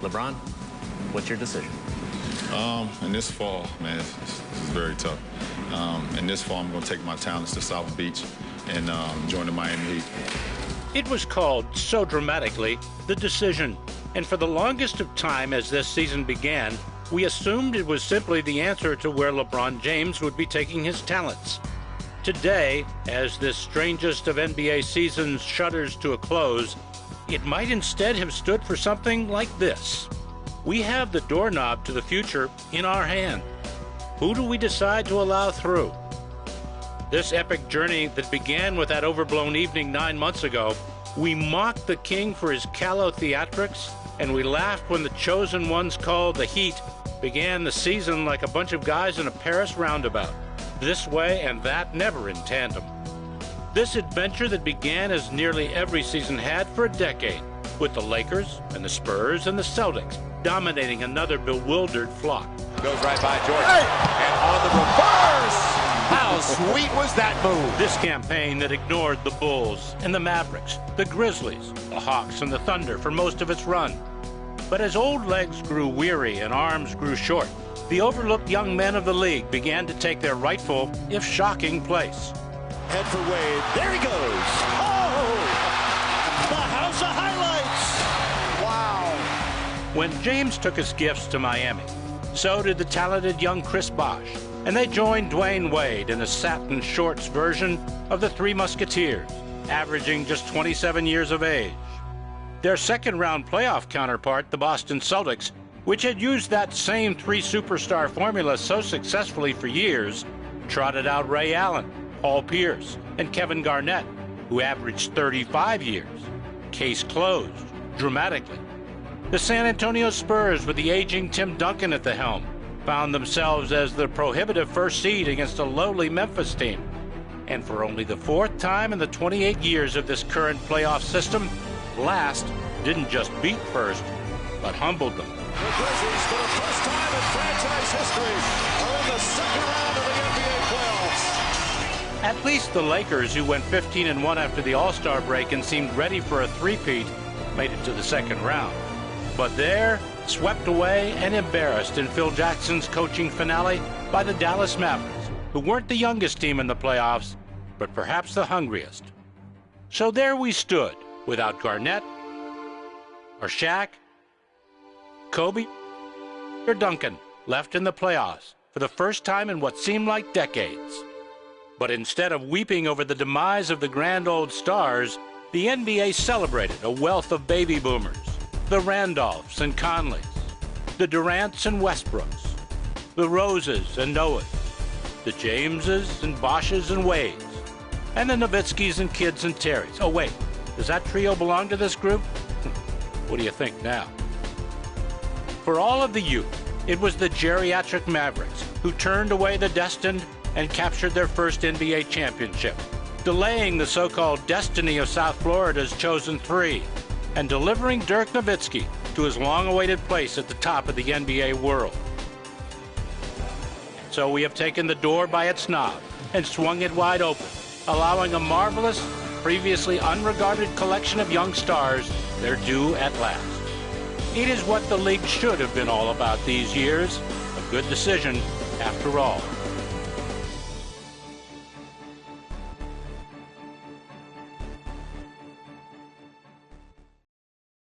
LeBron, what's your decision? In this fall, man, this is very tough. In this fall, I'm going to take my talents to South Beach and join the Miami Heat. It was called, so dramatically, The Decision. And for the longest of time as this season began, we assumed it was simply the answer to where LeBron James would be taking his talents. Today, as this strangest of NBA seasons shudders to a close, it might instead have stood for something like this. We have the doorknob to the future in our hand. Who do we decide to allow through? This epic journey that began with that overblown evening 9 months ago, we mocked the king for his callow theatrics, and we laughed when the chosen ones called the Heat began the season like a bunch of guys in a Paris roundabout, this way and that, never in tandem. This adventure that began as nearly every season had for a decade, with the Lakers and the Spurs and the Celtics dominating another bewildered flock. Goes right by Jordan, and on the reverse! How sweet was that move? This campaign that ignored the Bulls and the Mavericks, the Grizzlies, the Hawks, and the Thunder for most of its run. But as old legs grew weary and arms grew short, the overlooked young men of the league began to take their rightful, if shocking, place. Head for Wade. There he goes. Oh! The house of highlights. Wow. When James took his gifts to Miami, so did the talented young Chris Bosh, and they joined Dwayne Wade in a satin shorts version of the Three Musketeers, averaging just 27 years of age. Their second-round playoff counterpart, the Boston Celtics, which had used that same three-superstar formula so successfully for years, trotted out Ray Allen, Paul Pierce, and Kevin Garnett, who averaged 35 years. Case closed, dramatically. The San Antonio Spurs, with the aging Tim Duncan at the helm, found themselves as the prohibitive first seed against a lowly Memphis team. And for only the fourth time in the 28 years of this current playoff system, last didn't just beat first, but humbled them. The Grizzlies, for the first time in franchise history, are in the second round of the NBA playoffs. At least the Lakers, who went 15-1 after the All-Star break and seemed ready for a three-peat, made it to the second round. But they're swept away and embarrassed in Phil Jackson's coaching finale by the Dallas Mavericks, who weren't the youngest team in the playoffs, but perhaps the hungriest. So there we stood, without Garnett, or Shaq, Kobe, or Duncan, left in the playoffs for the first time in what seemed like decades. But instead of weeping over the demise of the grand old stars, the NBA celebrated a wealth of baby boomers, the Randolphs and Conleys, the Durants and Westbrooks, the Roses and Noahs, the Jameses and Bosches and Wades, and the Nowitzkis and Kids and Terrys. Oh wait, does that trio belong to this group? What do you think now? For all of the youth, it was the geriatric Mavericks who turned away the destined and captured their first NBA championship, delaying the so-called destiny of South Florida's chosen three, and delivering Dirk Nowitzki to his long-awaited place at the top of the NBA world. So we have taken the door by its knob and swung it wide open, allowing a marvelous, previously unregarded collection of young stars their due at last. It is what the league should have been all about these years. A good decision, after all.